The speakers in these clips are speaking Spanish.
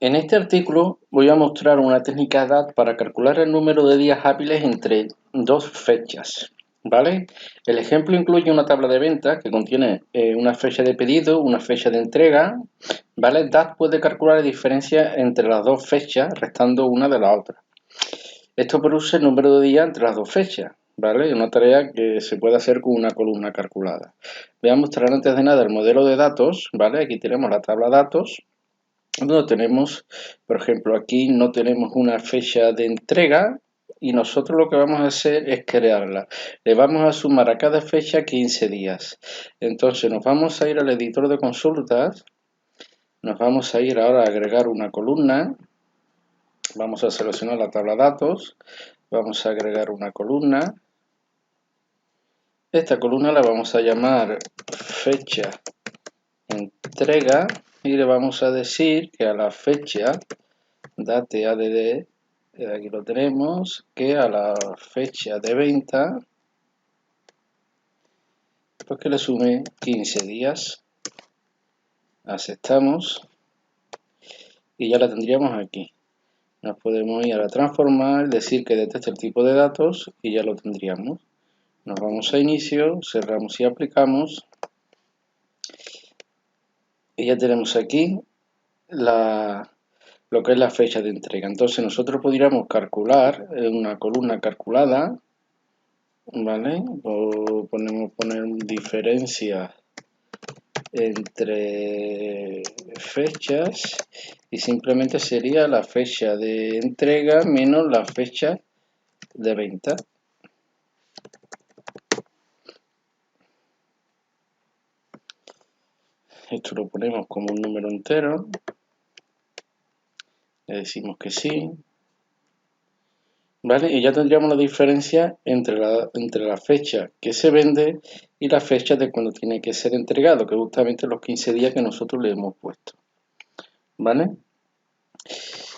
En este artículo voy a mostrar una técnica DAT para calcular el número de días hábiles entre dos fechas, ¿vale? El ejemplo incluye una tabla de ventas que contiene una fecha de pedido, una fecha de entrega, ¿vale? DAT puede calcular la diferencia entre las dos fechas restando una de la otra. Esto produce el número de días entre las dos fechas, ¿vale? Es una tarea que se puede hacer con una columna calculada. Voy a mostrar antes de nada el modelo de datos, ¿vale? Aquí tenemos la tabla datos. No tenemos, por ejemplo, aquí no tenemos una fecha de entrega y nosotros lo que vamos a hacer es crearla. Le vamos a sumar a cada fecha 15 días. Entonces nos vamos a ir al editor de consultas, nos vamos a ir ahora a agregar una columna, vamos a seleccionar la tabla datos, vamos a agregar una columna. Esta columna la vamos a llamar fecha entrega y le vamos a decir que a la fecha date add, aquí lo tenemos, que a la fecha de venta pues que le sume 15 días. Aceptamos y ya la tendríamos aquí. Nos podemos ir a la transformar, decir que detecte el tipo de datos y ya lo tendríamos. Nos vamos a inicio, cerramos y aplicamos y ya tenemos aquí lo que es la fecha de entrega. Entonces nosotros podríamos calcular en una columna calculada, ¿vale? O poner diferencia entre fechas y simplemente sería la fecha de entrega menos la fecha de venta. Esto lo ponemos como un número entero, le decimos que sí, ¿vale? Y ya tendríamos la diferencia entre la fecha que se vende y la fecha de cuando tiene que ser entregado, que es justamente los 15 días que nosotros le hemos puesto, ¿vale?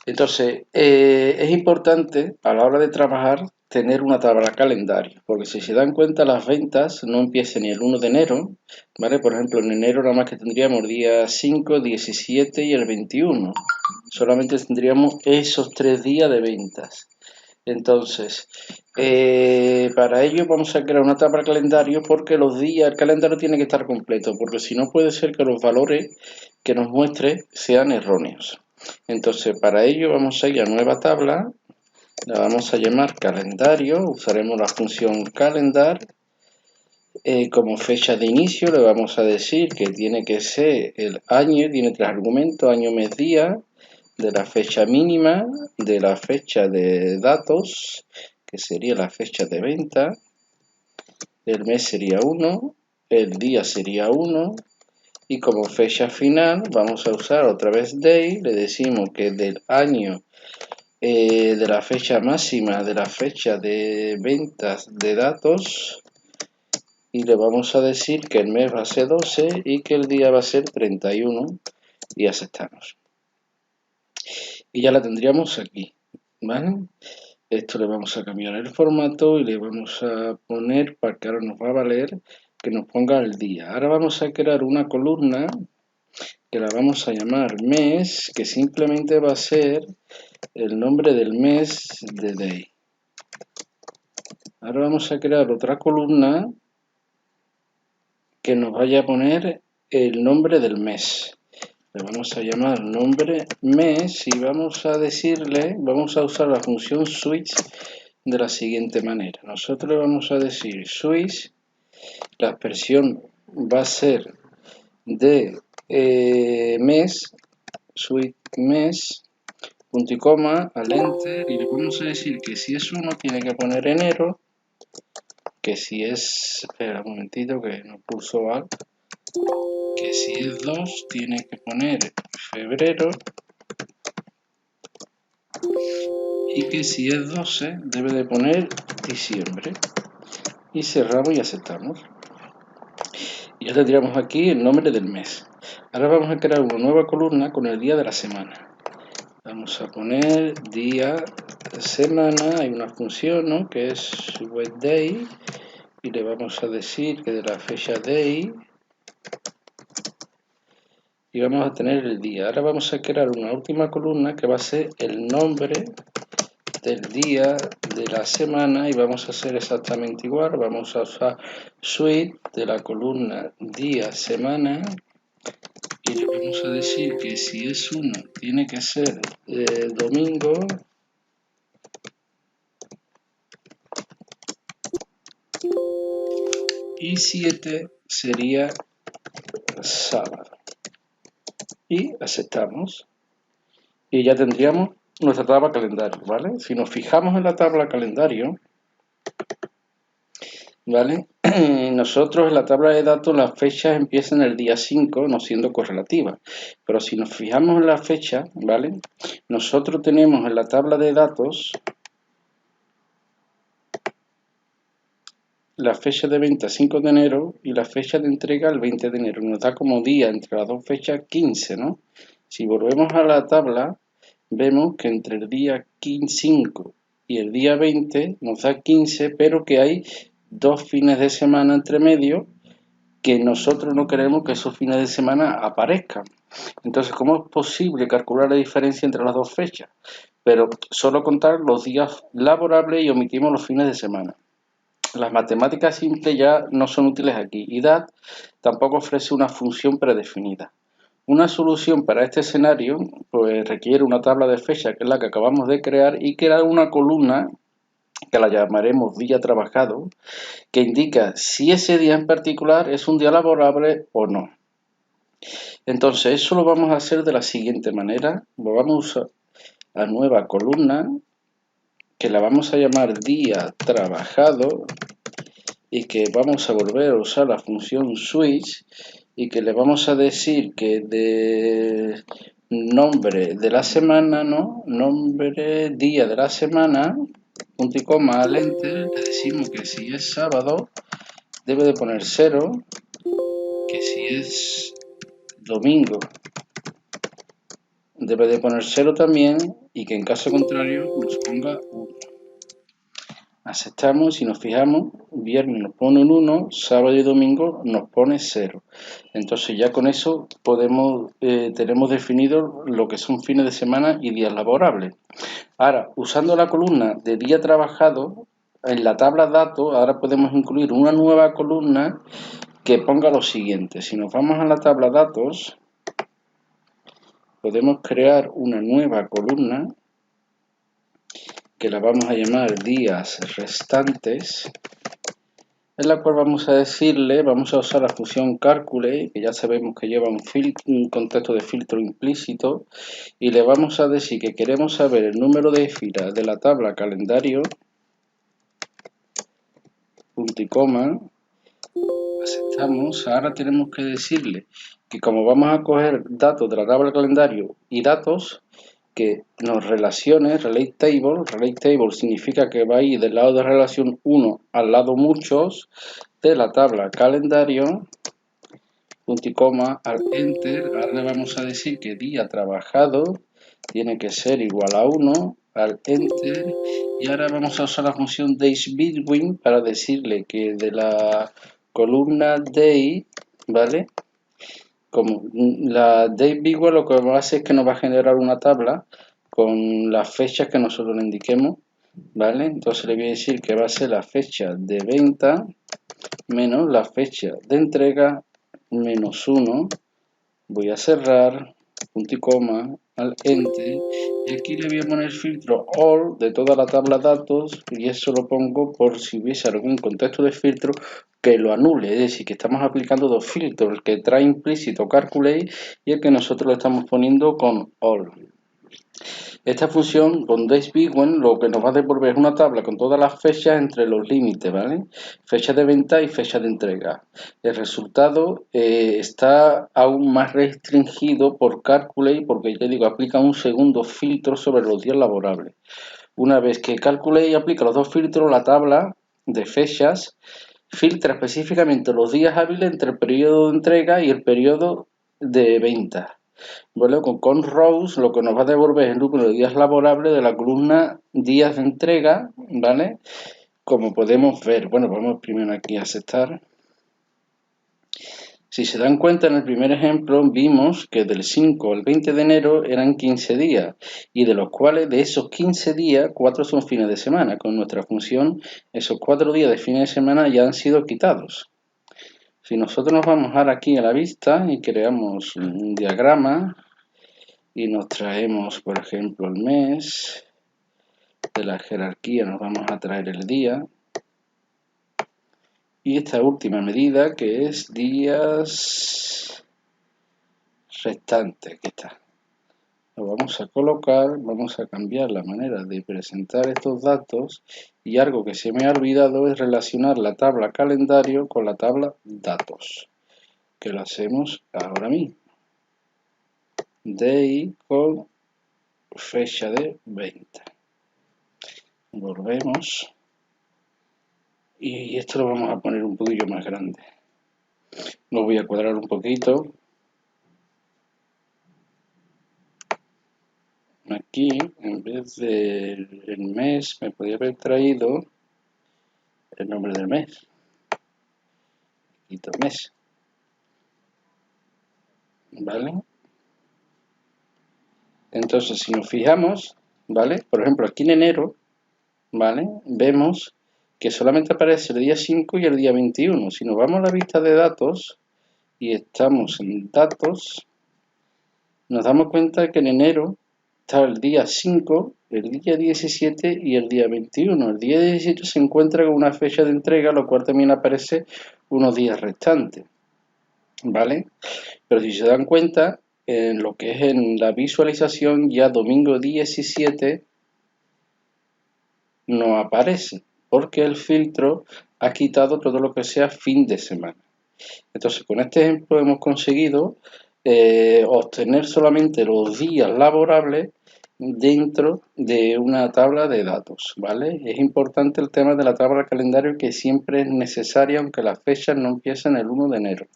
Entonces, es importante a la hora de trabajar tener una tabla calendario, porque si se dan cuenta las ventas no empiezan ni el 1 de enero, ¿vale? Por ejemplo, en enero nada más que tendríamos el día 5, 17 y el 21. Solamente tendríamos esos 3 días de ventas. Entonces, para ello vamos a crear una tabla calendario porque los días, el calendario tiene que estar completo, porque si no puede ser que los valores que nos muestre sean erróneos. Entonces, para ello vamos a ir a nueva tabla, la vamos a llamar calendario, usaremos la función calendar. Como fecha de inicio le vamos a decir que tiene que ser el año, tiene 3 argumentos, año, mes, día, de la fecha mínima, de la fecha de datos, que sería la fecha de venta, el mes sería 1, el día sería 1, y como fecha final vamos a usar otra vez day, le decimos que del año, de la fecha máxima, de la fecha de ventas de datos, y le vamos a decir que el mes va a ser 12 y que el día va a ser 31 y aceptamos. Y ya la tendríamos aquí, ¿vale? Esto le vamos a cambiar el formato y le vamos a poner, para que ahora nos va a valer, que nos ponga el día. Ahora vamos a crear una columna que la vamos a llamar mes, que simplemente va a ser el nombre del mes de day. Ahora vamos a crear otra columna que nos vaya a poner el nombre del mes. Le vamos a llamar nombre mes y vamos a decirle, vamos a usar la función switch de la siguiente manera. Nosotros le vamos a decir switch, la expresión va a ser de mes, switch mes, punto y coma, al enter, y le vamos a decir que si es 1 tiene que poner enero, que si es, espera un momentito que no pulso alt, que si es 2 tiene que poner febrero, y que si es 12 debe de poner diciembre. Y cerramos y aceptamos. Y ya tendríamos aquí el nombre del mes. Ahora vamos a crear una nueva columna con el día de la semana. Vamos a poner día, semana, hay una función, ¿no?, que es webDay, y le vamos a decir que de la fecha day y vamos a tener el día. Ahora vamos a crear una última columna que va a ser el nombre del día de la semana y vamos a hacer exactamente igual. Vamos a usar suite de la columna día semana y le vamos a decir que si es 1 tiene que ser domingo y 7 sería sábado. Y aceptamos. Y ya tendríamos nuestra tabla calendario, ¿vale? Si nos fijamos en la tabla calendario, ¿vale? Nosotros en la tabla de datos las fechas empiezan el día 5, no siendo correlativas. Pero si nos fijamos en la fecha, ¿vale? Nosotros tenemos en la tabla de datos la fecha de venta 5 de enero y la fecha de entrega el 20 de enero. Nos da como día entre las dos fechas 15, ¿no? Si volvemos a la tabla, vemos que entre el día 5 y el día 20 nos da 15, pero que hay 2 fines de semana entre medio que nosotros no queremos que esos fines de semana aparezcan. Entonces, ¿cómo es posible calcular la diferencia entre las dos fechas? Pero solo contar los días laborables y omitimos los fines de semana. Las matemáticas simples ya no son útiles aquí y DAT tampoco ofrece una función predefinida. Una solución para este escenario pues, requiere una tabla de fecha, que es la que acabamos de crear, y crear una columna, que la llamaremos día trabajado, que indica si ese día en particular es un día laborable o no. Entonces, eso lo vamos a hacer de la siguiente manera. Vamos a usar la nueva columna, que la vamos a llamar día trabajado, y que vamos a volver a usar la función switch, y que le vamos a decir que de nombre de la semana, ¿no? Nombre, día de la semana, punto y coma al enter, le decimos que si es sábado debe de poner 0, que si es domingo debe de poner 0 también, y que en caso contrario nos ponga 1. Aceptamos, si nos fijamos, viernes nos pone un 1, sábado y domingo nos pone 0. Entonces ya con eso tenemos definido lo que son fines de semana y días laborables. Ahora, usando la columna de día trabajado, en la tabla datos, ahora podemos incluir una nueva columna que ponga lo siguiente. Si nos vamos a la tabla datos, podemos crear una nueva columna que la vamos a llamar días restantes, en la cual vamos a usar la función calculate, que ya sabemos que lleva un contexto de filtro implícito, y le vamos a decir que queremos saber el número de filas de la tabla calendario, punto y coma, aceptamos. Ahora tenemos que decirle que como vamos a coger datos de la tabla calendario y datos, que nos relacione relate table significa que va a ir del lado de relación 1 al lado muchos de la tabla calendario, punto y coma, al enter. Ahora le vamos a decir que día trabajado tiene que ser igual a 1, al enter, y ahora vamos a usar la función daysBetween para decirle que de la columna day, ¿vale? Como la daybetween lo que va a hacer es que nos va a generar una tabla con las fechas que nosotros le indiquemos, ¿vale? Entonces le voy a decir que va a ser la fecha de venta menos la fecha de entrega menos 1. Voy a cerrar, punto y coma, al enter, y aquí le voy a poner filtro all de toda la tabla datos, y eso lo pongo por si hubiese algún contexto de filtro que lo anule, es decir, que estamos aplicando dos filtros, el que trae implícito calculate y el que nosotros le estamos poniendo con all. Esta función con daysBetween lo que nos va a devolver es una tabla con todas las fechas entre los límites, ¿vale? Fecha de venta y fecha de entrega. El resultado está aún más restringido por Calculate porque, ya digo, aplica un segundo filtro sobre los días laborables. Una vez que Calculate aplica los dos filtros, la tabla de fechas filtra específicamente los días hábiles entre el periodo de entrega y el periodo de venta. Bueno, con rows lo que nos va a devolver es el número de días laborables de la columna días de entrega, ¿vale? Como podemos ver, bueno, vamos primero aquí a aceptar. Si se dan cuenta, en el primer ejemplo vimos que del 5 al 20 de enero eran 15 días y de los cuales de esos 15 días, 4 son fines de semana. Con nuestra función, esos 4 días de fines de semana ya han sido quitados. Si nosotros nos vamos ahora aquí a la vista y creamos un diagrama y nos traemos, por ejemplo, el mes, de la jerarquía nos vamos a traer el día, y esta última medida que es días restantes, aquí está. Lo vamos a colocar, vamos a cambiar la manera de presentar estos datos y algo que se me ha olvidado es relacionar la tabla calendario con la tabla datos, que lo hacemos ahora mismo. Day con fecha de 20. Volvemos y esto lo vamos a poner un poquillo más grande. Lo voy a cuadrar un poquito. Aquí, en vez del mes, me podría haber traído el nombre del mes. Quito mes. ¿Vale? Entonces, si nos fijamos, ¿vale? Por ejemplo, aquí en enero, ¿vale? Vemos que solamente aparece el día 5 y el día 21. Si nos vamos a la vista de datos y estamos en datos, nos damos cuenta que en enero está el día 5, el día 17 y el día 21. El día 17 se encuentra con una fecha de entrega, lo cual también aparece unos días restantes, ¿vale? Pero si se dan cuenta, en lo que es en la visualización, ya domingo 17 no aparece, porque el filtro ha quitado todo lo que sea fin de semana. Entonces, con este ejemplo hemos conseguido obtener solamente los días laborables dentro de una tabla de datos, ¿vale? Es importante el tema de la tabla de calendario, que siempre es necesaria, aunque las fechas no empiecen el 1 de enero.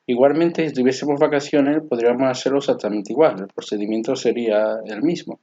Igualmente, si tuviésemos vacaciones, podríamos hacerlo exactamente igual, el procedimiento sería el mismo.